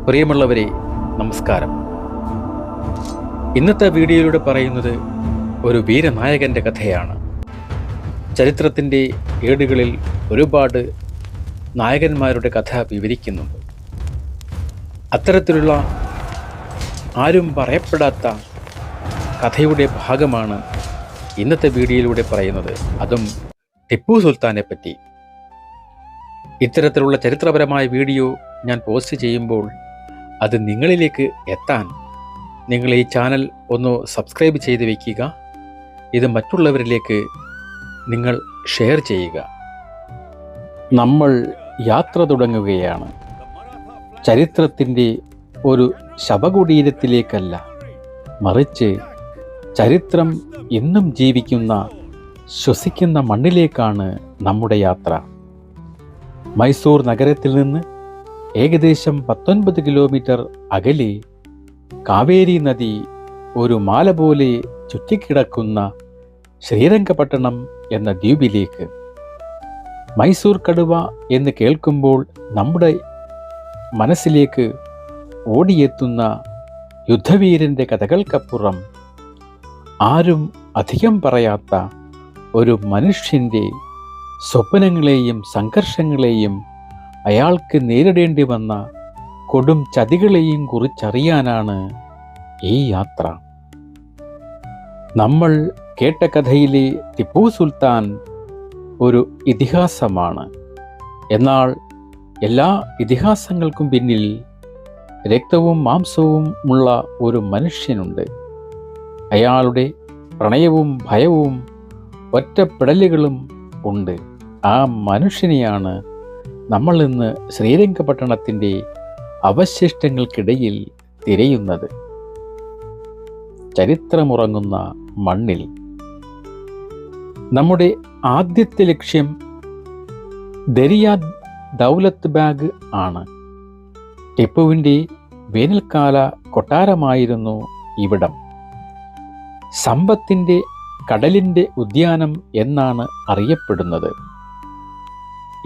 പ്രിയമുള്ളവരെ, നമസ്കാരം. ഇന്നത്തെ വീഡിയോയിലൂടെ പറയുന്നത് ഒരു വീരനായകൻ്റെ കഥയാണ്. ചരിത്രത്തിൻ്റെ ഏടുകളിൽ ഒരുപാട് നായകന്മാരുടെ കഥ വിവരിക്കുന്നുണ്ട്. അത്തരത്തിലുള്ള ആരും പറയപ്പെടാത്ത കഥയുടെ ഭാഗമാണ് ഇന്നത്തെ വീഡിയോയിലൂടെ പറയുന്നത്, അതും ടിപ്പു സുൽത്താനെ പറ്റി. ഇത്തരത്തിലുള്ള ചരിത്രപരമായ വീഡിയോ ഞാൻ പോസ്റ്റ് ചെയ്യുമ്പോൾ അത് നിങ്ങളിലേക്ക് എത്താൻ നിങ്ങൾ ഈ ചാനൽ ഒന്ന് സബ്സ്ക്രൈബ് ചെയ്ത് വയ്ക്കുക. ഇത് മറ്റുള്ളവരിലേക്ക് നിങ്ങൾ ഷെയർ ചെയ്യുക. നമ്മൾ യാത്ര തുടങ്ങുകയാണ്. ചരിത്രത്തിൻ്റെ ഒരു ശവകുടീരത്തിലേക്കല്ല, മറിച്ച് ചരിത്രം ഇന്നും ജീവിക്കുന്ന, ശ്വസിക്കുന്ന മണ്ണിലേക്കാണ് നമ്മുടെ യാത്ര. മൈസൂർ നഗരത്തിൽ നിന്ന് ഏകദേശം 19 കിലോമീറ്റർ അകലെ കാവേരി നദി ഒരു മാല പോലെ ചുറ്റിക്കിടക്കുന്ന ശ്രീരംഗപട്ടണം എന്ന ദ്വീപിലേക്ക്. മൈസൂർ കടുവ എന്ന് കേൾക്കുമ്പോൾ നമ്മുടെ മനസ്സിലേക്ക് ഓടിയെത്തുന്ന യുദ്ധവീരൻ്റെ കഥകൾക്കപ്പുറം ആരും അധികം പറയാത്ത ഒരു മനുഷ്യൻ്റെ സ്വപ്നങ്ങളെയും സംഘർഷങ്ങളെയും അയാൾക്ക് നേരിടേണ്ടി വന്ന കൊടും ചതികളെയും കുറിച്ചറിയാനാണ് ഈ യാത്ര. നമ്മൾ കേട്ട കഥയിലെ ടിപ്പു സുൽത്താൻ ഒരു ഇതിഹാസമാണ്. എന്നാൽ എല്ലാ ഇതിഹാസങ്ങൾക്കും പിന്നിൽ രക്തവും മാംസവും ഉള്ള ഒരു മനുഷ്യനുണ്ട്. അയാളുടെ പ്രണയവും ഭയവും ഒറ്റപ്പെടലുകളും ഉണ്ട്. ആ മനുഷ്യനെയാണ് നമ്മൾ ഇന്ന് ശ്രീരംഗപട്ടണത്തിൻ്റെ അവശിഷ്ടങ്ങൾക്കിടയിൽ തിരയുന്നത്. ചരിത്രമുറങ്ങുന്ന മണ്ണിൽ നമ്മുടെ ആദ്യത്തെ ലക്ഷ്യം ദരിയ ദൗലത്ത് ബാഗ് ആണ്. ടിപ്പുവിൻ്റെ വേനൽക്കാല കൊട്ടാരമായിരുന്നു ഇവിടം. സമ്പത്തിൻ്റെ കടലിൻ്റെ ഉദ്യാനം എന്നാണ് അറിയപ്പെടുന്നത്.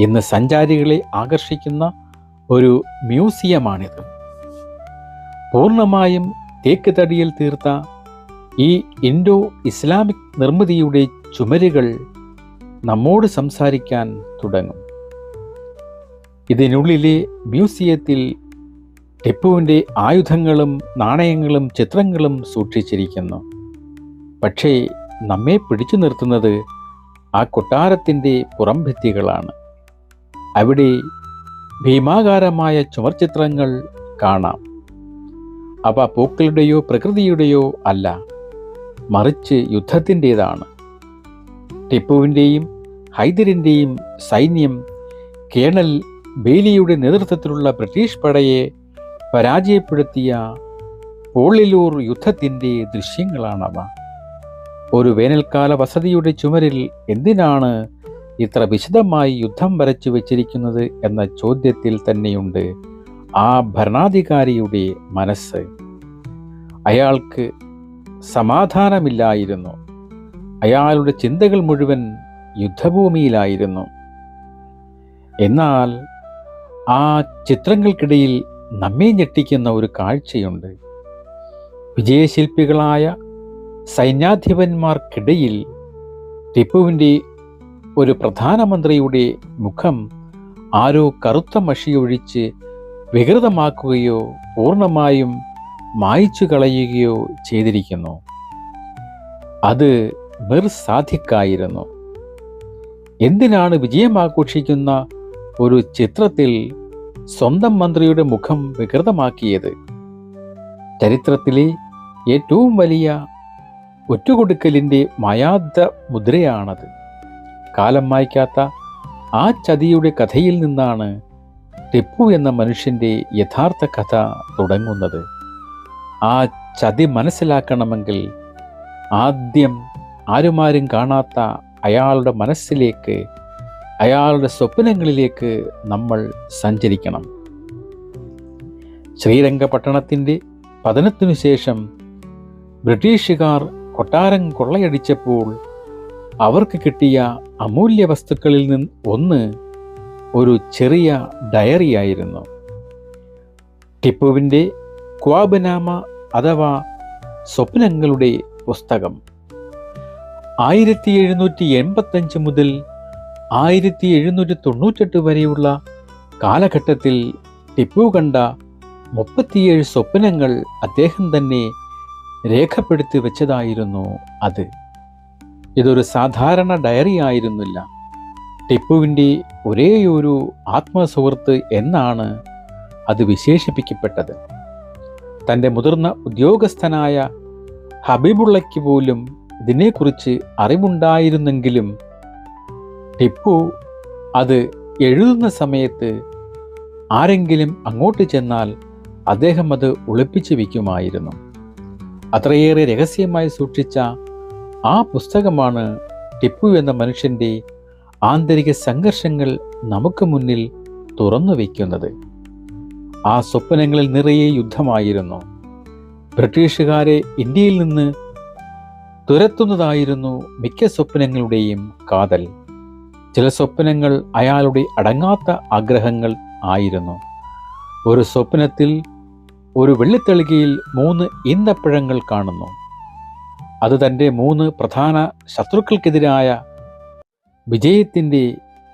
ഇന്ന് സഞ്ചാരികളെ ആകർഷിക്കുന്ന ഒരു മ്യൂസിയമാണിത്. പൂർണ്ണമായും തേക്ക് തടിയിൽ തീർത്ത ഈ ഇൻഡോ ഇസ്ലാമിക് നിർമ്മിതിയുടെ ചുമരുകൾ നമ്മോട് സംസാരിക്കാൻ തുടങ്ങും. ഇതിനുള്ളിലെ മ്യൂസിയത്തിൽ ടിപ്പുവിൻ്റെ ആയുധങ്ങളും നാണയങ്ങളും ചിത്രങ്ങളും സൂക്ഷിച്ചിരിക്കുന്നു. പക്ഷേ നമ്മെ പിടിച്ചു നിർത്തുന്നത് ആ കൊട്ടാരത്തിൻ്റെ പുറംഭിത്തികളാണ്. അവിടെ ഭീമാകാരമായ ചുമർചിത്രങ്ങൾ കാണാം. അവ പൂക്കളുടെയോ പ്രകൃതിയുടെയോ അല്ല, മറിച്ച് യുദ്ധത്തിൻ്റെതാണ്. ടിപ്പുവിൻ്റെയും ഹൈദരിൻ്റെയും സൈന്യം കേണൽ ബേലിയുടെ നേതൃത്വത്തിലുള്ള ബ്രിട്ടീഷ് പടയെ പരാജയപ്പെടുത്തിയ പോളിലൂർ യുദ്ധത്തിൻ്റെ ദൃശ്യങ്ങളാണവ. ഒരു വേനൽക്കാല വസതിയുടെ ചുമരിൽ എന്തിനാണ് ഇത്ര വിശദമായി യുദ്ധം വരച്ചു വച്ചിരിക്കുന്നത് എന്ന ചോദ്യത്തിൽ തന്നെയുണ്ട് ആ ഭരണാധികാരിയുടെ മനസ്സ്. അയാൾക്ക് സമാധാനമില്ലായിരുന്നു. അയാളുടെ ചിന്തകൾ മുഴുവൻ യുദ്ധഭൂമിയിലായിരുന്നു. എന്നാൽ ആ ചിത്രങ്ങൾക്കിടയിൽ നമ്മെ ഞെട്ടിക്കുന്ന ഒരു കാഴ്ചയുണ്ട്. വിജയശില്പികളായ സൈന്യാധിപന്മാർക്കിടയിൽ ടിപ്പുവിൻ്റെ ഒരു പ്രധാനമന്ത്രിയുടെ മുഖം ആരോ കറുത്ത മഷിയൊഴിച്ച് വികൃതമാക്കുകയോ പൂർണ്ണമായും മായ്ച്ചു കളയുകയോ ചെയ്തിരിക്കുന്നു. അത് മിർ സാദിഖായിരുന്നു. എന്തിനാണ് വിജയം ആഘോഷിക്കുന്ന ഒരു ചിത്രത്തിൽ സ്വന്തം മന്ത്രിയുടെ മുഖം വികൃതമാക്കിയത്? ചരിത്രത്തിലെ ഏറ്റവും വലിയ ഒറ്റുകൊടുക്കലിൻ്റെ മായാത്ത മുദ്രയാണത്. കാലം മായ്ക്കാത്ത ആ ചതിയുടെ കഥയിൽ നിന്നാണ് ടിപ്പു എന്ന മനുഷ്യൻ്റെ യഥാർത്ഥ കഥ തുടങ്ങുന്നത്. ആ ചതി മനസ്സിലാക്കണമെങ്കിൽ ആദ്യം ആരുമാരും കാണാത്ത അയാളുടെ മനസ്സിലേക്ക്, അയാളുടെ സ്വപ്നങ്ങളിലേക്ക് നമ്മൾ സഞ്ചരിക്കണം. ശ്രീരംഗപട്ടണത്തിൻ്റെ പതനത്തിനു ശേഷം ബ്രിട്ടീഷുകാർ കൊട്ടാരം കൊള്ളയടിച്ചപ്പോൾ അവർക്ക് കിട്ടിയ അമൂല്യ വസ്തുക്കളിൽ നിന്ന് ഒന്ന് ഒരു ചെറിയ ഡയറിയായിരുന്നു. ടിപ്പുവിൻ്റെ ക്വാബനാമ അഥവാ സ്വപ്നങ്ങളുടെ പുസ്തകം 1785 മുതൽ 1798 വരെയുള്ള കാലഘട്ടത്തിൽ ടിപ്പു കണ്ട 37 സ്വപ്നങ്ങൾ അദ്ദേഹം തന്നെ രേഖപ്പെടുത്തി വെച്ചതായിരുന്നു അത്. ഇതൊരു സാധാരണ ഡയറി ആയിരുന്നില്ല. ടിപ്പുവിൻ്റെ ഒരേയൊരു ആത്മസുഹൃത്ത് എന്നാണ് അത് വിശേഷിപ്പിക്കപ്പെട്ടത്. തൻ്റെ മുതിർന്ന ഉദ്യോഗസ്ഥനായ ഹബീബുള്ളയ്ക്ക് പോലും ഇതിനെക്കുറിച്ച് അറിവുണ്ടായിരുന്നെങ്കിലും ടിപ്പു അത് എഴുതുന്ന സമയത്ത് ആരെങ്കിലും അങ്ങോട്ട് ചെന്നാൽ അദ്ദേഹം അത് ഒളിപ്പിച്ചു വയ്ക്കുമായിരുന്നു. അത്രയേറെ രഹസ്യമായി സൂക്ഷിച്ച ആ പുസ്തകമാണ് ടിപ്പു എന്ന മനുഷ്യൻ്റെ ആന്തരിക സംഘർഷങ്ങൾ നമുക്ക് മുന്നിൽ തുറന്നു വയ്ക്കുന്നത്. ആ സ്വപ്നങ്ങളിൽ നിറയെ യുദ്ധമായിരുന്നു. ബ്രിട്ടീഷുകാരെ ഇന്ത്യയിൽ നിന്ന് തുരത്തുന്നതായിരുന്നു മിക്ക സ്വപ്നങ്ങളുടെയും കാതൽ. ചില സ്വപ്നങ്ങൾ അയാളുടെ അടങ്ങാത്ത ആഗ്രഹങ്ങൾ ആയിരുന്നു. ഒരു സ്വപ്നത്തിൽ ഒരു വെള്ളിത്തളികയിൽ 3 ഈന്തപ്പഴങ്ങൾ കാണുന്നു. അത് തൻ്റെ 3 പ്രധാന ശത്രുക്കൾക്കെതിരായ വിജയത്തിൻ്റെ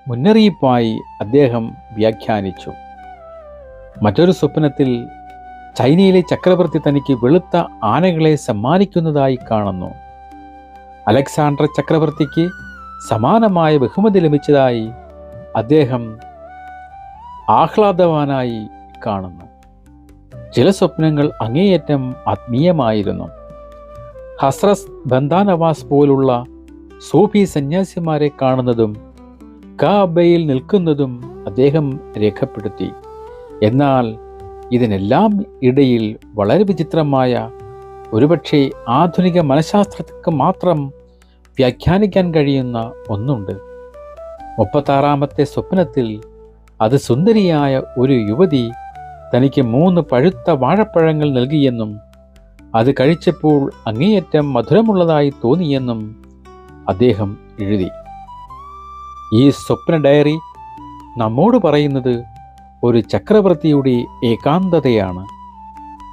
മുന്നറിയിപ്പായി അദ്ദേഹം വ്യാഖ്യാനിച്ചു. മറ്റൊരു സ്വപ്നത്തിൽ ചൈനയിലെ ചക്രവർത്തി തനിക്ക് വെളുത്ത ആനകളെ സമ്മാനിക്കുന്നതായി കാണുന്നു. അലക്സാണ്ടർ ചക്രവർത്തിക്ക് സമാനമായ ബഹുമതി ലഭിച്ചതായി അദ്ദേഹം ആഹ്ലാദവാനായി കാണുന്നു. ചില സ്വപ്നങ്ങൾ അങ്ങേയറ്റം ആത്മീയമായിരുന്നു. ഹസ്രസ് ബന്ദാനവാസ് പോലുള്ള സൂഫി സന്യാസിമാരെ കാണുന്നതും കാബയിൽ നിൽക്കുന്നതും അദ്ദേഹം രേഖപ്പെടുത്തി. എന്നാൽ ഇതിനെല്ലാം ഇടയിൽ വളരെ വിചിത്രമായ, ഒരുപക്ഷെ ആധുനിക മനഃശാസ്ത്രജ്ഞർക്ക് മാത്രം വ്യാഖ്യാനിക്കാൻ കഴിയുന്ന ഒന്നുണ്ട്. 36ാമത്തെ സ്വപ്നത്തിൽ അതിസുന്ദരിയായ ഒരു യുവതി തനിക്ക് 3 പഴുത്ത വാഴപ്പഴങ്ങൾ നൽകിയെന്നും അത് കഴിച്ചപ്പോൾ അങ്ങേയറ്റം മധുരമുള്ളതായി തോന്നിയെന്നും അദ്ദേഹം എഴുതി. ഈ സ്വപ്ന ഡയറി നമ്മോട് പറയുന്നത് ഒരു ചക്രവർത്തിയുടെ ഏകാന്തതയാണ്.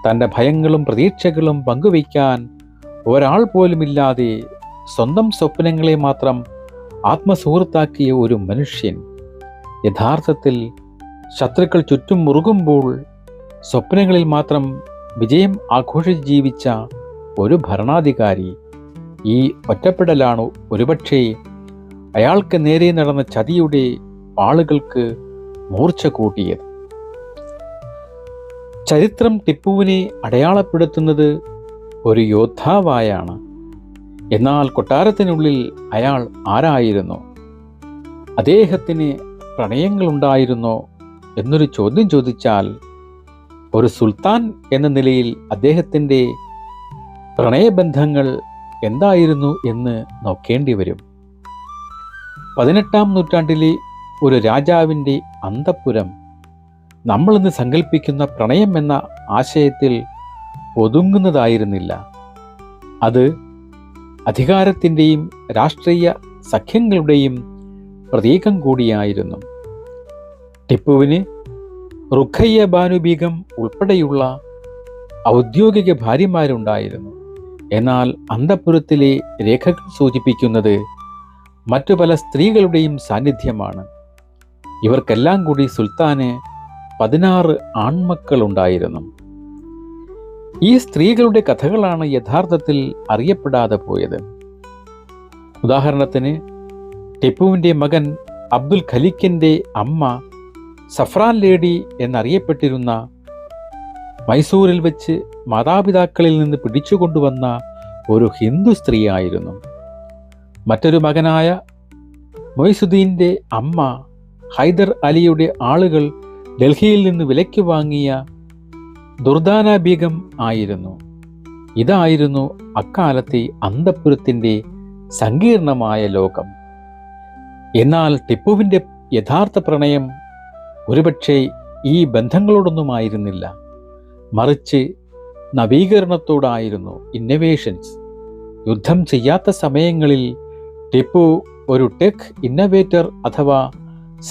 തൻ്റെ ഭയങ്ങളും പ്രതീക്ഷകളും പങ്കുവയ്ക്കാൻ ഒരാൾ പോലുമില്ലാതെ സ്വന്തം സ്വപ്നങ്ങളെ മാത്രം ആത്മസുഹൃത്താക്കിയ ഒരു മനുഷ്യൻ. യഥാർത്ഥത്തിൽ ശത്രുക്കൾ ചുറ്റും മുറുകുമ്പോൾ സ്വപ്നങ്ങളിൽ മാത്രം വിജയം ആഘോഷിച്ച് ജീവിച്ച ഒരു ഭരണാധികാരി. ഈ ഒറ്റപ്പെടലാണ് ഒരുപക്ഷെ അയാൾക്ക് നേരെ നടന്ന ചതിയുടെ വാളുകൾക്ക് മൂർച്ച കൂട്ടിയത്. ചരിത്രം ടിപ്പുവിനെ അടയാളപ്പെടുത്തുന്നത് ഒരു യോദ്ധാവായാണ്. എന്നാൽ കൊട്ടാരത്തിനുള്ളിൽ അയാൾ ആരായിരുന്നു? അദ്ദേഹത്തിന് പ്രണയങ്ങളുണ്ടായിരുന്നോ എന്നൊരു ചോദ്യം ചോദിച്ചാൽ, ഒരു സുൽത്താൻ എന്ന നിലയിൽ അദ്ദേഹത്തിൻ്റെ പ്രണയബന്ധങ്ങൾ എന്തായിരുന്നു എന്ന് നോക്കേണ്ടി വരും. 18ാം നൂറ്റാണ്ടിലെ ഒരു രാജാവിൻ്റെ അന്തഃപുരം നമ്മളിന്ന് സങ്കല്പിക്കുന്ന പ്രണയം എന്ന ആശയത്തിൽ ഒതുങ്ങുന്നതായിരുന്നില്ല. അത് അധികാരത്തിൻ്റെയും രാഷ്ട്രീയ സഖ്യങ്ങളുടെയും പ്രതീകം കൂടിയായിരുന്നു. ടിപ്പുവിന് റുഖയ്യ ബാനു ബീഗം ഉൾപ്പെടെയുള്ള ഔദ്യോഗിക ഭാര്യമാരുണ്ടായിരുന്നു. എന്നാൽ അന്തഃപുരത്തിലെ രേഖകൾ സൂചിപ്പിക്കുന്നത് മറ്റു പല സ്ത്രീകളുടെയും സാന്നിധ്യമാണ്. ഇവർക്കെല്ലാം കൂടി സുൽത്താന് 16 ആൺമക്കളുണ്ടായിരുന്നു. ഈ സ്ത്രീകളുടെ കഥകളാണ് യഥാർത്ഥത്തിൽ അറിയപ്പെടാതെ പോയത്. ഉദാഹരണത്തിന്, ടിപ്പുവിൻ്റെ മകൻ അബ്ദുൽ ഖലിക്കിൻ്റെ അമ്മ സഫ്രാൻ ലേഡി എന്നറിയപ്പെട്ടിരുന്ന മൈസൂരിൽ വെച്ച് മാതാപിതാക്കളിൽ നിന്ന് പിടിച്ചുകൊണ്ടുവന്ന ഒരു ഹിന്ദു സ്ത്രീയായിരുന്നു. മറ്റൊരു മകനായ മൊയ്സുദ്ദീൻ്റെ അമ്മ ഹൈദർ അലിയുടെ ആളുകൾ ഡൽഹിയിൽ നിന്ന് വിലയ്ക്ക് വാങ്ങിയ ദുർദാന ബീഗം ആയിരുന്നു. ഇതായിരുന്നു അക്കാലത്തെ അന്തഃപുരത്തിൻ്റെ സങ്കീർണമായ ലോകം. എന്നാൽ ടിപ്പുവിൻ്റെ യഥാർത്ഥ പ്രണയം ഒരുപക്ഷെ ഈ ബന്ധങ്ങളോടൊന്നുമായിരുന്നില്ല, മറിച്ച് നവീകരണത്തോടായിരുന്നു, ഇന്നവേഷൻസ്. യുദ്ധം ചെയ്യാത്ത സമയങ്ങളിൽ ടിപ്പു ഒരു ടെക് ഇന്നവേറ്റർ അഥവാ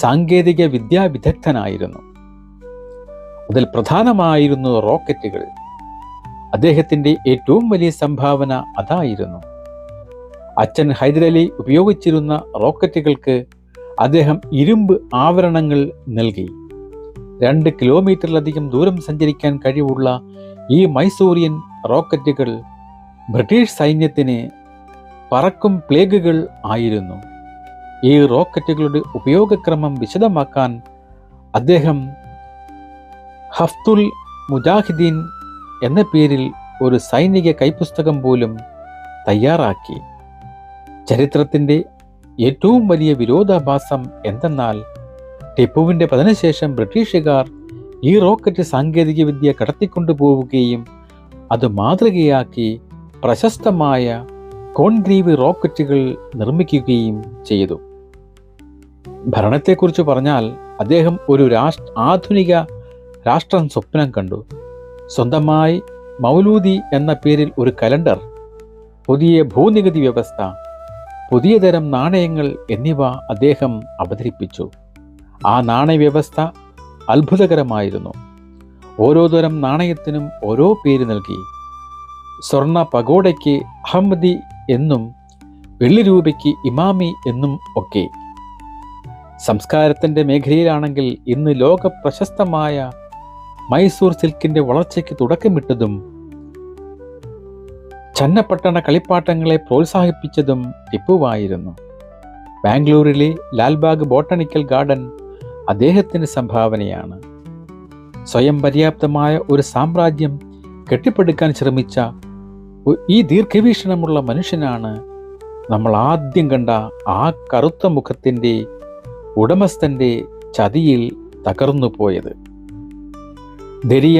സാങ്കേതിക വിദ്യാ വിദഗ്ധനായിരുന്നു. അതിൽ പ്രധാനമായിരുന്നു റോക്കറ്റുകൾ. അദ്ദേഹത്തിൻ്റെ ഏറ്റവും വലിയ സംഭാവന അതായിരുന്നു. അച്ഛൻ ഹൈദരലി ഉപയോഗിച്ചിരുന്ന റോക്കറ്റുകൾക്ക് അദ്ദേഹം ഇരുമ്പ് ആവരണങ്ങൾ നൽകി. 2 കിലോമീറ്ററിലധികം ദൂരം സഞ്ചരിക്കാൻ കഴിവുള്ള ഈ മൈസൂരിയൻ റോക്കറ്റുകൾ ബ്രിട്ടീഷ് സൈന്യത്തിന് പറക്കും പ്ലേഗുകൾ ആയിരുന്നു. ഈ റോക്കറ്റുകളുടെ ഉപയോഗക്രമം വിശദമാക്കാൻ അദ്ദേഹം ഹഫ്തുൽ മുജാഹിദീൻ എന്ന പേരിൽ ഒരു സൈനിക കൈപ്പുസ്തകം പോലും തയ്യാറാക്കി. ചരിത്രത്തിൻ്റെ ഏറ്റവും വലിയ വിരോധാഭാസം എന്തെന്നാൽ ടിപ്പുവിൻ്റെ പതനശേഷം ബ്രിട്ടീഷുകാർ ഈ റോക്കറ്റ് സാങ്കേതികവിദ്യ കടത്തിക്കൊണ്ടുപോവുകയും അത് മാതൃകയാക്കി പ്രശസ്തമായ കോൺഗ്രീവ് റോക്കറ്റുകൾ നിർമ്മിക്കുകയും ചെയ്തു. ഭരണത്തെക്കുറിച്ച് പറഞ്ഞാൽ അദ്ദേഹം ഒരു ആധുനിക രാഷ്ട്രം സ്വപ്നം കണ്ടു. സ്വന്തമായി മൗലൂദി എന്ന പേരിൽ ഒരു കലണ്ടർ, പുതിയ ഭൂനികുതി വ്യവസ്ഥ, പുതിയ തരം നാണയങ്ങൾ എന്നിവ അദ്ദേഹം അവതരിപ്പിച്ചു. ആ നാണയവ്യവസ്ഥ അത്ഭുതകരമായിരുന്നു. ഓരോ തരം നാണയത്തിനും ഓരോ പേര് നൽകി. സ്വർണ്ണ പഗോഡയ്ക്ക് അഹമ്മദി എന്നും വെള്ളി രൂപയ്ക്ക് ഇമാമി എന്നും ഒക്കെ. സംസ്കാരത്തിൻ്റെ മേഖലയിലാണെങ്കിൽ ഇന്ന് ലോക പ്രശസ്തമായ മൈസൂർ സിൽക്കിൻ്റെ വളർച്ചയ്ക്ക് തുടക്കമിട്ടതും ചന്നപ്പട്ടണ കളിപ്പാട്ടങ്ങളെ പ്രോത്സാഹിപ്പിച്ചതും ടിപ്പുവായിരുന്നു. ബാംഗ്ലൂരിലെ ലാൽബാഗ് ബോട്ടണിക്കൽ ഗാർഡൻ അദ്ദേഹത്തിൻ്റെ സംഭാവനയാണ്. സ്വയം പര്യാപ്തമായ ഒരു സാമ്രാജ്യം കെട്ടിപ്പടുക്കാൻ ശ്രമിച്ച ഈ ദീർഘവീക്ഷണമുള്ള മനുഷ്യനാണ് നമ്മൾ ആദ്യം കണ്ട ആ കറുത്ത മുഖത്തിൻ്റെ ഉടമസ്ഥൻ്റെ ചതിയിൽ തകർന്നു പോയത്. ദരിയ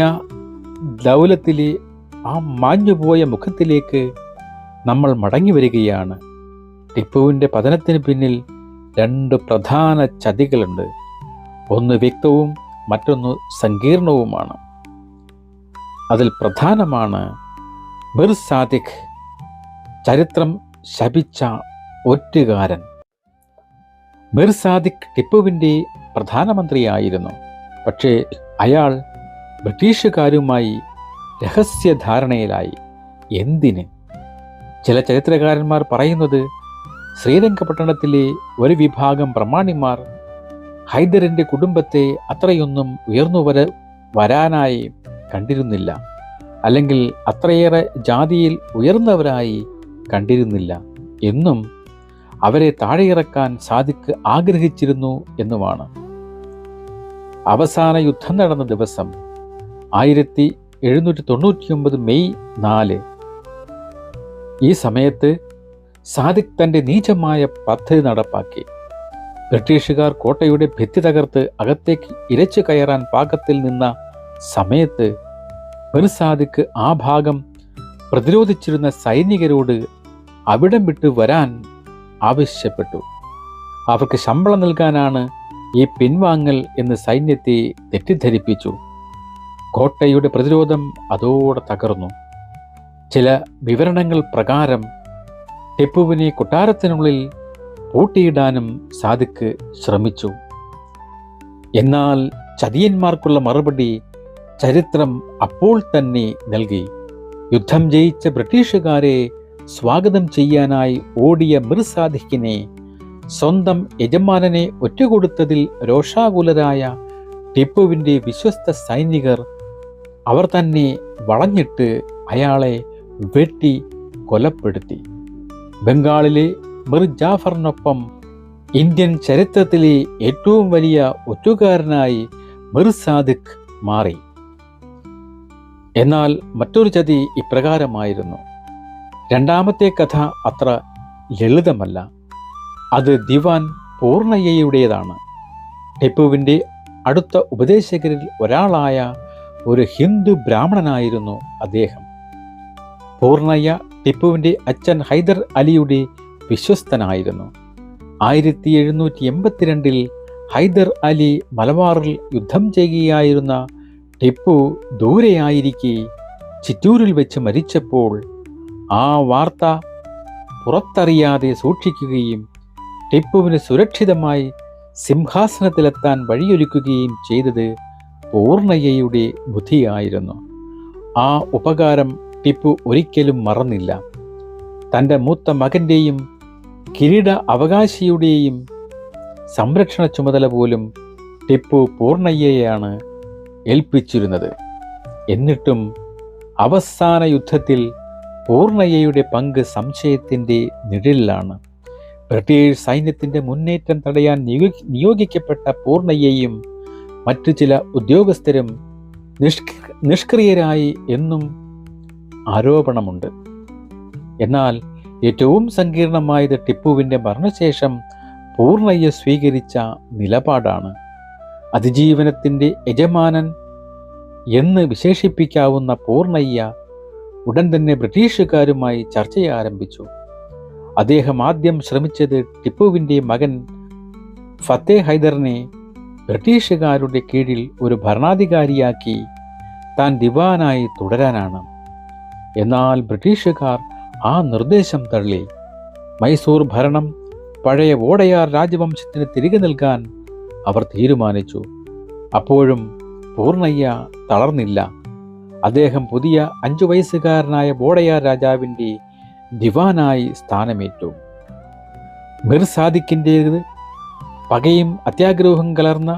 ദൗലത്തിലെ ആ മാഞ്ഞുപോയ മുഖത്തിലേക്ക് നമ്മൾ മടങ്ങി വരികയാണ്. ടിപ്പുവിൻ്റെ പതനത്തിന് പിന്നിൽ 2 പ്രധാന ചതികളുണ്ട്. ഒന്ന് വ്യക്തവും മറ്റൊന്ന് സങ്കീർണവുമാണ്. അതിൽ പ്രധാനമാണ് മിർ സാദിഖ്, ചരിത്രം ശപിച്ച ഒറ്റുകാരൻ. മിർ സാദിഖ് ടിപ്പുവിൻ്റെ പ്രധാനമന്ത്രിയായിരുന്നു. പക്ഷേ അയാൾ ബ്രിട്ടീഷുകാരുമായി രഹസ്യധാരണയിലായി. എന്തിന്? ചില ചരിത്രകാരന്മാർ പറയുന്നത് ശ്രീരംഗപട്ടണത്തിലെ ഒരു വിഭാഗം പ്രമാണിമാർ ഹൈദറിൻ്റെ കുടുംബത്തെ അത്രയൊന്നും ഉയർന്നു വരാനായി കണ്ടിരുന്നില്ല, അല്ലെങ്കിൽ അത്രയേറെ ജാതിയിൽ ഉയർന്നവരായി കണ്ടിരുന്നില്ല എന്നും അവരെ താഴെയിറക്കാൻ സാദിഖ് ആഗ്രഹിച്ചിരുന്നു എന്നുമാണ്. അവസാന യുദ്ധം നടന്ന ദിവസം 1799 മെയ് 4. ഈ സമയത്ത് സാദിഖ് തൻ്റെ നീചമായ പദ്ധതി നടപ്പാക്കി. ബ്രിട്ടീഷുകാർ കോട്ടയുടെ ഭിത്തി തകർത്ത് അകത്തേക്ക് ഇരച്ചു കയറാൻ പാകത്തിൽ നിന്ന സമയത്ത് മിർ സാദിഖ് ആ ഭാഗം പ്രതിരോധിച്ചിരുന്ന സൈനികരോട് അവിടം വിട്ടു വരാൻ ആവശ്യപ്പെട്ടു. അവർക്ക് ശമ്പളം നൽകാനാണ് ഈ പിൻവാങ്ങൽ എന്ന് സൈന്യത്തെ തെറ്റിദ്ധരിപ്പിച്ചു. കോട്ടയുടെ പ്രതിരോധം അതോടെ തകർന്നു. ചില വിവരണങ്ങൾ പ്രകാരം ടിപ്പുവിനെ കൊട്ടാരത്തിനുള്ളിൽ പൂട്ടിയിടാനും സാദിഖ് ശ്രമിച്ചു. എന്നാൽ ചതിയന്മാർക്കുള്ള മറുപടി ചരിത്രം അപ്പോൾ തന്നെ നൽകി. യുദ്ധം ജയിച്ച ബ്രിട്ടീഷുകാരെ സ്വാഗതം ചെയ്യാനായി ഓടിയ മിർ സാദിഖിനെ സ്വന്തം യജമാനനെ ഒറ്റുകൊടുത്തതിൽ രോഷാകുലരായ ടിപ്പുവിൻ്റെ വിശ്വസ്ത സൈനികർ അവർ തന്നെ വളഞ്ഞിട്ട് അയാളെ വെട്ടി കൊലപ്പെടുത്തി. ബംഗാളിലെ മിർ ജാഫറിനൊപ്പം ഇന്ത്യൻ ചരിത്രത്തിലെ ഏറ്റവും വലിയ ഒറ്റുകാരനായി മിർ സാദിഖ് മാറി. എന്നാൽ മറ്റൊരു ചതി ഇപ്രകാരമായിരുന്നു. രണ്ടാമത്തെ കഥ അത്ര ലളിതമല്ല. അത് ദിവാൻ പൂർണ്ണയ്യയുടേതാണ്. ടിപ്പുവിൻ്റെ അടുത്ത ഉപദേശകരിൽ ഒരാളായ ഒരു ഹിന്ദു ബ്രാഹ്മണനായിരുന്നു അദ്ദേഹം. പൂർണ്ണയ്യ ടിപ്പുവിൻ്റെ അച്ഛൻ ഹൈദർ അലിയുടെ വിശ്വസ്തനായിരുന്നു. 1782 ഹൈദർ അലി മലബാറിൽ യുദ്ധം ചെയ്യുകയായിരുന്ന ടിപ്പു ദൂരെയായിരിക്കെ ചിറ്റൂരിൽ വെച്ച് മരിച്ചപ്പോൾ ആ വാർത്ത പുറത്തറിയാതെ സൂക്ഷിക്കുകയും ടിപ്പുവിന് സുരക്ഷിതമായി സിംഹാസനത്തിലെത്താൻ വഴിയൊരുക്കുകയും ചെയ്തത് പൂർണ്ണയ്യയുടെ ബുദ്ധിയായിരുന്നു. ആ ഉപകാരം ടിപ്പു ഒരിക്കലും മറന്നില്ല. തൻ്റെ മൂത്ത മകൻ്റെയും കിരീട അവകാശിയുടെയും സംരക്ഷണ ചുമതല പോലും ടിപ്പു പൂർണ്ണയ്യയാണ് ഏൽപ്പിച്ചിരുന്നത്. എന്നിട്ടും അവസാന യുദ്ധത്തിൽ പൂർണ്ണയ്യയുടെ പങ്ക് സംശയത്തിൻ്റെ നിഴലിലാണ്. ബ്രിട്ടീഷ് സൈന്യത്തിൻ്റെ മുന്നേറ്റം തടയാൻ നിയോഗിക്കപ്പെട്ട പൂർണ്ണയ്യയും മറ്റു ചില ഉദ്യോഗസ്ഥരും നിഷ്ക്രിയരായി എന്നും ആരോപണമുണ്ട്. എന്നാൽ ഏറ്റവും സങ്കീർണമായത് ടിപ്പുവിൻ്റെ മരണശേഷം പൂർണ്ണയ്യ സ്വീകരിച്ച നിലപാടാണ്. അതിജീവനത്തിൻ്റെ യജമാനൻ എന്ന് വിശേഷിപ്പിക്കാവുന്ന പൂർണ്ണയ്യ ഉടൻ തന്നെ ബ്രിട്ടീഷുകാരുമായി ചർച്ച ആരംഭിച്ചു. അദ്ദേഹം ആദ്യം ശ്രമിച്ചത് ടിപ്പുവിൻ്റെ മകൻ ഫത്തേ ഹൈദറിനെ ബ്രിട്ടീഷുകാരുടെ കീഴിൽ ഒരു ഭരണാധികാരിയാക്കി താൻ ദിവാനായി തുടരാനാണ്. എന്നാൽ ബ്രിട്ടീഷുകാർ ആ നിർദ്ദേശം തള്ളി. മൈസൂർ ഭരണം പഴയ വോഡയാർ രാജവംശത്തിന് തിരികെ നൽകാൻ അവർ തീരുമാനിച്ചു. അപ്പോഴും പൂർണ്ണയ്യ തളർന്നില്ല. അദ്ദേഹം പുതിയ 5 വയസ്സുകാരനായ വോഡയാർ രാജാവിൻ്റെ ദിവാനായി സ്ഥാനമേറ്റു. മിർ സാദിഖിൻ്റേത് പകയും അത്യാഗ്രഹവും കലർന്ന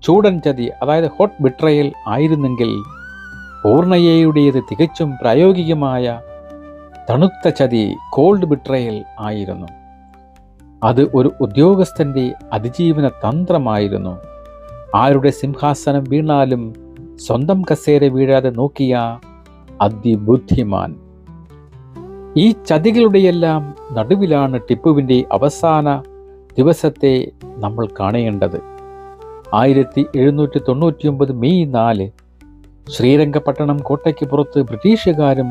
ചൂടൻ ചതി, അതായത് ഹോട്ട് ബിട്രയൽ ആയിരുന്നെങ്കിൽ പൂർണ്ണയ്യയുടേത് തികച്ചും പ്രായോഗികമായ തണുത്ത ചതി, കോൾഡ് ബിട്രയൽ ആയിരുന്നു. അത് ഒരു ഉദ്യോഗസ്ഥൻ്റെ അതിജീവന തന്ത്രമായിരുന്നു. ആരുടെ സിംഹാസനം വീണാലും സ്വന്തം കസേര വീഴാതെ നോക്കിയ അതിബുദ്ധിമാൻ. ഈ ചതികളുടെയെല്ലാം നടുവിലാണ് ടിപ്പുവിൻ്റെ അവസാന ദിവസത്തെ നമ്മൾ കാണേണ്ടത്. 1799 മെയ് 4 ശ്രീരംഗപട്ടണം കോട്ടയ്ക്ക് പുറത്ത് ബ്രിട്ടീഷുകാരും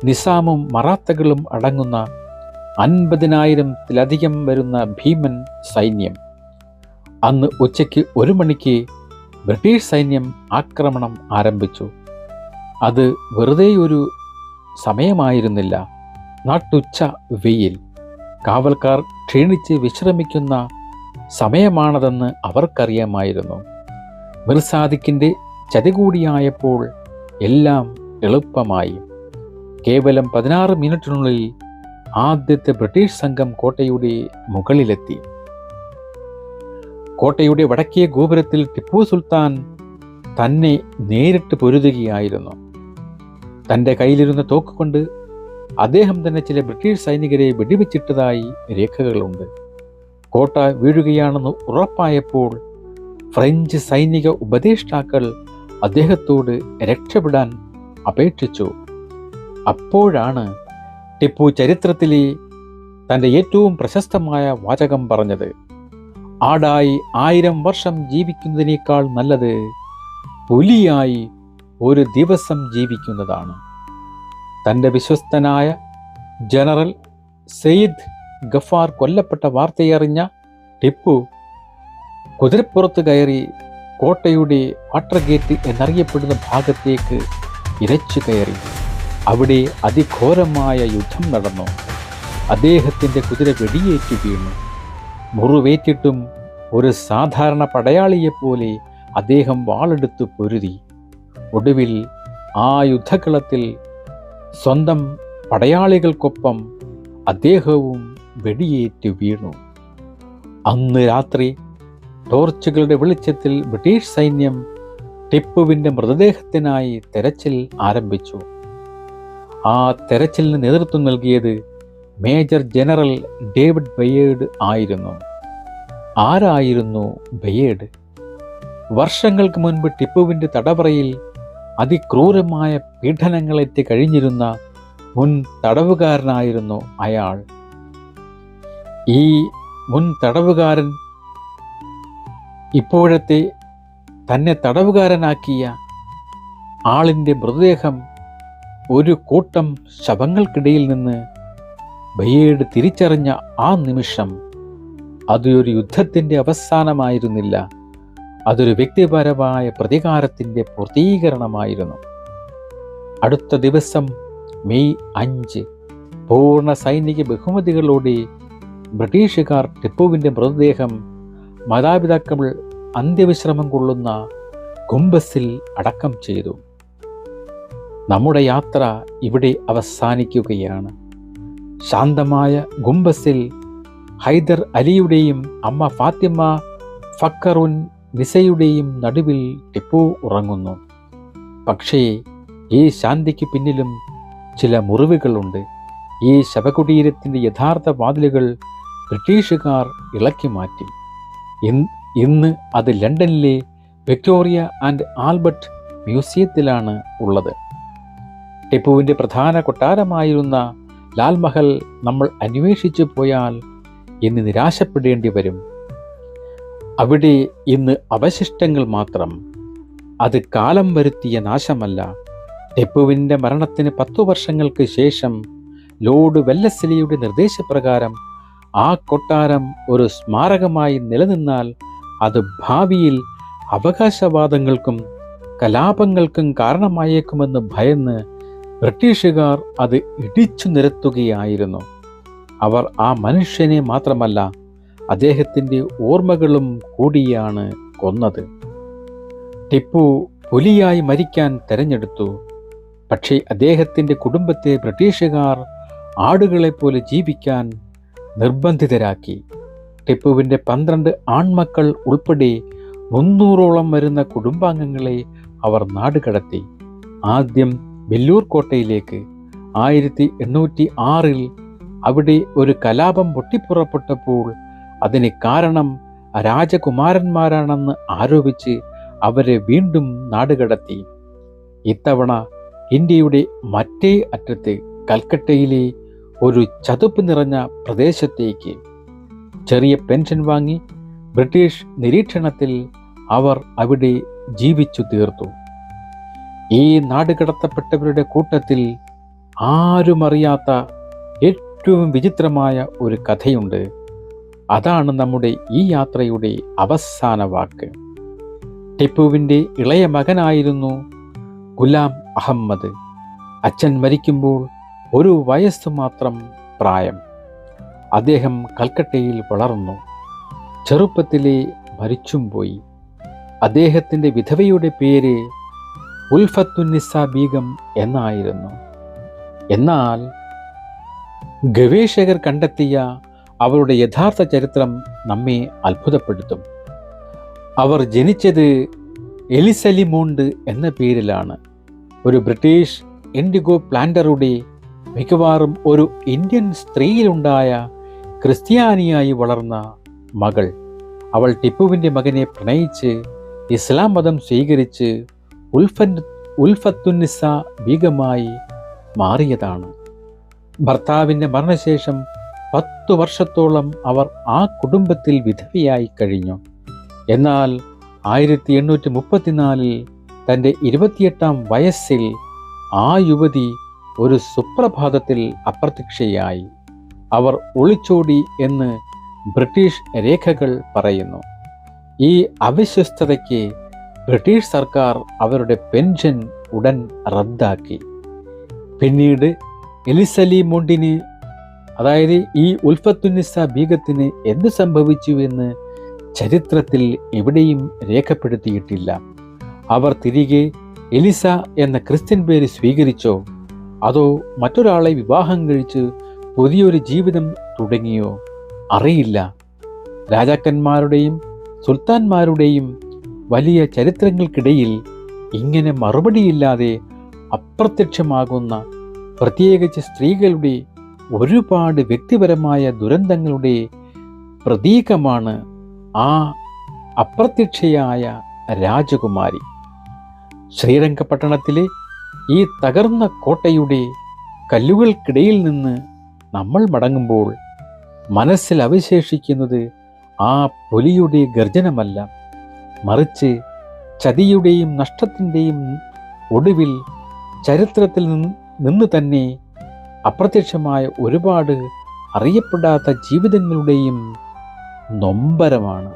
നിസാമും മറാത്തകളും അടങ്ങുന്ന 50,000-ത്തിലധികം വരുന്ന ഭീമൻ സൈന്യം. അന്ന് ഉച്ചയ്ക്ക് 1 മണിക്ക് ബ്രിട്ടീഷ് സൈന്യം ആക്രമണം ആരംഭിച്ചു. അത് വെറുതെ ഒരു സമയമായിരുന്നില്ല. നട്ടുച്ച വെയിൽ, കാവൽക്കാർ ക്ഷീണിച്ച് വിശ്രമിക്കുന്ന സമയമാണതെന്ന് അവർക്കറിയാമായിരുന്നു. മിർ സാദിഖിൻ്റെ ചതി കൂടിയായപ്പോൾ എല്ലാം എളുപ്പമായി. കേവലം 16 മിനിറ്റിനുള്ളിൽ ആദ്യത്തെ ബ്രിട്ടീഷ് സംഘം കോട്ടയുടെ മുകളിലെത്തി. കോട്ടയുടെ വടക്കേ ഗോപുരത്തിൽ ടിപ്പു സുൽത്താൻ തന്നെ നേരിട്ട് പൊരുതുകയായിരുന്നു. തൻ്റെ കയ്യിലിരുന്ന തോക്കുകൊണ്ട് അദ്ദേഹം തന്നെ ചില ബ്രിട്ടീഷ് സൈനികരെ വെടിവെച്ചിട്ടതായി രേഖകളുണ്ട്. കോട്ട വീഴുകയാണെന്ന് ഉറപ്പായപ്പോൾ ഫ്രഞ്ച് സൈനിക ഉപദേഷ്ടാക്കൾ അദ്ദേഹത്തോട് രക്ഷപ്പെടാൻ അപേക്ഷിച്ചു. അപ്പോഴാണ് ടിപ്പു ചരിത്രത്തിലെ തൻ്റെ ഏറ്റവും പ്രശസ്തമായ വാചകം പറഞ്ഞത്: ആടായി 1000 വർഷം ജീവിക്കുന്നതിനേക്കാൾ നല്ലത് പുലിയായി ഒരു ദിവസം ജീവിക്കുന്നതാണ്. തൻ്റെ വിശ്വസ്തനായ ജനറൽ സെയ്ദ് ഗഫാർ കൊല്ലപ്പെട്ട വാർത്തയറിഞ്ഞ ടിപ്പു കുതിരപ്പുറത്ത് കയറി കോട്ടയുടെ വാട്ടർ ഗേറ്റ് എന്നറിയപ്പെടുന്ന ഭാഗത്തേക്ക് ഇരച്ചു കയറി. അവിടെ അതിഘോരമായ യുദ്ധം നടന്നു. അദ്ദേഹത്തിൻ്റെ കുതിര വെടിയേറ്റു വീണു. മുറിവേറ്റിട്ടും ഒരു സാധാരണ പടയാളിയെപ്പോലെ അദ്ദേഹം വാളെടുത്ത് പൊരുതി. ഒടുവിൽ ആ യുദ്ധക്കളത്തിൽ സ്വന്തം പടയാളികൾക്കൊപ്പം അദ്ദേഹവും വെടിയേറ്റ് വീണു. അന്ന് രാത്രി ടോർച്ചുകളുടെ വെളിച്ചത്തിൽ ബ്രിട്ടീഷ് സൈന്യം ടിപ്പുവിൻ്റെ മൃതദേഹത്തിനായി തെരച്ചിൽ ആരംഭിച്ചു. ആ തെരച്ചിലിന് നേതൃത്വം നൽകിയത് മേജർ ജനറൽ ഡേവിഡ് ബയേർഡ് ആയിരുന്നു. ആരായിരുന്നു ബയേർഡ്? വർഷങ്ങൾക്ക് മുൻപ് ടിപ്പുവിൻ്റെ തടവറയിൽ അതിക്രൂരമായ പീഡനങ്ങളേറ്റ് കഴിഞ്ഞിരുന്ന മുൻ തടവുകാരനായിരുന്നു അയാൾ. ഈ മുൻ തടവുകാരൻ ഇപ്പോഴത്തെ തന്നെ തടവുകാരനാക്കിയ ആളിൻ്റെ മൃതദേഹം ഒരു കൂട്ടം ശവങ്ങൾക്കിടയിൽ നിന്ന് ബയേർഡ് തിരിച്ചറിഞ്ഞ ആ നിമിഷം അതൊരു യുദ്ധത്തിൻ്റെ അവസാനമായിരുന്നില്ല, അതൊരു വ്യക്തിപരമായ പ്രതികാരത്തിൻ്റെ പൂർത്തീകരണമായിരുന്നു. അടുത്ത ദിവസം മെയ് 5 പൂർണ്ണ സൈനിക ബഹുമതികളോടെ ബ്രിട്ടീഷുകാർ ടിപ്പുവിൻ്റെ മൃതദേഹം മാതാപിതാക്കൾ അന്ത്യവിശ്രമം കൊള്ളുന്ന ഗുംബസിൽ അടക്കം ചെയ്തു. നമ്മുടെ യാത്ര ഇവിടെ അവസാനിക്കുകയാണ്. ശാന്തമായ ഗുംബസിൽ ഹൈദർ അലിയുടെയും അമ്മ ഫാത്തിമ ഫക്കറുൻ നിസയുടെയും നടുവിൽ ടിപ്പു ഉറങ്ങുന്നു. പക്ഷേ ഈ ശാന്തിക്ക് പിന്നിലും ചില മുറിവുകളുണ്ട്. ഈ ശവകുടീരത്തിൻ്റെ യഥാർത്ഥ വാതിലുകൾ ബ്രിട്ടീഷുകാർ ഇളക്കി മാറ്റി. ഇന്ന് അത് ലണ്ടനിലെ വിക്ടോറിയ ആൻഡ് ആൽബർട്ട് മ്യൂസിയത്തിലാണ് ഉള്ളത്. ടിപ്പുവിൻ്റെ പ്രധാന കൊട്ടാരമായിരുന്ന ലാൽമഹൽ നമ്മൾ അന്വേഷിച്ചു പോയാൽ ഇന്ന് നിരാശപ്പെടേണ്ടി വരും. അവിടെ ഇന്ന് അവശിഷ്ടങ്ങൾ മാത്രം. അത് കാലം വരുത്തിയ നാശമല്ല. ടിപ്പുവിൻ്റെ മരണത്തിന് 10 വർഷങ്ങൾക്ക് ശേഷം ലോർഡ് വെല്ലസ്ലിയുടെ നിർദ്ദേശപ്രകാരം ആ കൊട്ടാരം ഒരു സ്മാരകമായി നിലനിന്നാൽ അത് ഭാവിയിൽ അവകാശവാദങ്ങൾക്കും കലാപങ്ങൾക്കും കാരണമായേക്കുമെന്ന് ഭയന്ന് ബ്രിട്ടീഷുകാർ അത് ഇടിച്ചു നിരത്തുകയായിരുന്നു. അവർ ആ മനുഷ്യനെ മാത്രമല്ല, അദ്ദേഹത്തിൻ്റെ ഓർമ്മകളും കൂടിയാണ് കൊന്നത്. ടിപ്പു പുലിയായി മരിക്കാൻ തെരഞ്ഞെടുത്തു. പക്ഷേ അദ്ദേഹത്തിൻ്റെ കുടുംബത്തെ ബ്രിട്ടീഷുകാർ ആടുകളെപ്പോലെ ജീവിക്കാൻ നിർബന്ധിതരാക്കി. ടിപ്പുവിൻ്റെ 12 ആൺമക്കൾ ഉൾപ്പെടെ 300ഓളം വരുന്ന കുടുംബാംഗങ്ങളെ അവർ നാടുകടത്തി. ആദ്യം വെല്ലൂർ കോട്ടയിലേക്ക്. 1806 അവിടെ ഒരു കലാപം പൊട്ടിപ്പുറപ്പെട്ടപ്പോൾ അതിന് കാരണം രാജകുമാരന്മാരാണെന്ന് ആരോപിച്ച് അവരെ വീണ്ടും നാടുകടത്തി. ഇത്തവണ ഇന്ത്യയുടെ മറ്റേ അറ്റത്ത് കൽക്കട്ടയിലെ ഒരു ചതുപ്പ് നിറഞ്ഞ പ്രദേശത്തേക്ക്. ചെറിയ പെൻഷൻ വാങ്ങി ബ്രിട്ടീഷ് നിരീക്ഷണത്തിൽ അവർ അവിടെ ജീവിച്ചു തീർത്തു. ഈ നാടുകടത്തപ്പെട്ടവരുടെ കൂട്ടത്തിൽ ആരുമറിയാത്ത ഏറ്റവും വിചിത്രമായ ഒരു കഥയുണ്ട്. അതാണ് നമ്മുടെ ഈ യാത്രയുടെ അവസാന വാക്ക്. ടിപ്പുവിൻ്റെ ഇളയ മകനായിരുന്നു ഗുലാം അഹമ്മദ്. അച്ഛൻ മരിക്കുമ്പോൾ 1 വയസ്സ് മാത്രം പ്രായം. അദ്ദേഹം കൽക്കട്ടയിൽ വളർന്നു. ചെറുപ്പത്തിലെ മരിച്ചും പോയി. അദ്ദേഹത്തിൻ്റെ വിധവയുടെ പേര് ഉൽഫത്തുന്നിസ ബീഗം എന്നായിരുന്നു. എന്നാൽ ഗവേഷകർ കണ്ടെത്തിയ അവരുടെ യഥാർത്ഥ ചരിത്രം നമ്മെ അത്ഭുതപ്പെടുത്തും. അവർ ജനിച്ചത് എലിസലിമോണ്ട് എന്ന പേരിലാണ്. ഒരു ബ്രിട്ടീഷ് ഇൻഡിഗോ പ്ലാന്ററുടെ, മിക്കവാറും ഒരു ഇന്ത്യൻ സ്ത്രീയിലുണ്ടായ ക്രിസ്ത്യാനിയായി വളർന്ന മകൾ. അവൾ ടിപ്പുവിൻ്റെ മകനെ പ്രണയിച്ച് ഇസ്ലാം മതം സ്വീകരിച്ച് ഉൽഫത്തുന്നിസ ബീഗമായി മാറിയതാണ്. ഭർത്താവിൻ്റെ മരണശേഷം 10 വർഷത്തോളം അവർ ആ കുടുംബത്തിൽ വിധവയായി കഴിഞ്ഞു. എന്നാൽ 1834 തൻ്റെ 28ാം വയസ്സിൽ ആ യുവതി ഒരു സുപ്രഭാതത്തിൽ അപ്രത്യക്ഷയായി. അവർ ഒളിച്ചോടി എന്ന് ബ്രിട്ടീഷ് രേഖകൾ പറയുന്നു. ഈ അവിശ്വസ്തതയ്ക്ക് ബ്രിട്ടീഷ് സർക്കാർ അവരുടെ പെൻഷൻ ഉടൻ റദ്ദാക്കി. പിന്നീട് എലിസലിമോണ്ടിന്, അതായത് ഈ ഉൽഫത്തുന്നിസ ബീഗത്തിന് എന്ത് സംഭവിച്ചു എന്ന് ചരിത്രത്തിൽ എവിടെയും രേഖപ്പെടുത്തിയിട്ടില്ല. അവർ തിരികെ എലിസ എന്ന ക്രിസ്ത്യൻ പേര് സ്വീകരിച്ചോ അതോ മറ്റൊരാളെ വിവാഹം കഴിച്ച് പുതിയൊരു ജീവിതം തുടങ്ങിയോ അറിയില്ല. രാജാക്കന്മാരുടെയും സുൽത്താൻമാരുടെയും വലിയ ചരിത്രങ്ങൾക്കിടയിൽ ഇങ്ങനെ മറുപടിയില്ലാതെ അപ്രത്യക്ഷമാകുന്ന, പ്രത്യേകിച്ച് സ്ത്രീകളുടെ ഒരുപാട് വ്യക്തിപരമായ ദുരന്തങ്ങളുടെ പ്രതീകമാണ് ആ അപ്രത്യക്ഷയായ രാജകുമാരി. ശ്രീരംഗപട്ടണത്തിലെ ഈ തകർന്ന കോട്ടയുടെ കല്ലുകൾക്കിടയിൽ നിന്ന് നമ്മൾ മടങ്ങുമ്പോൾ മനസ്സിൽ അവശേഷിക്കുന്നത് ആ പുലിയുടെ ഗർജനമല്ല, മറിച്ച് ചതിയുടെയും നഷ്ടത്തിൻ്റെയും ഒടുവിൽ ചരിത്രത്തിൽ നിന്ന് തന്നെ അപ്രത്യക്ഷമായ ഒരുപാട് അറിയപ്പെടാത്ത ജീവിതങ്ങളുടെയും നൊമ്പരമാണ്.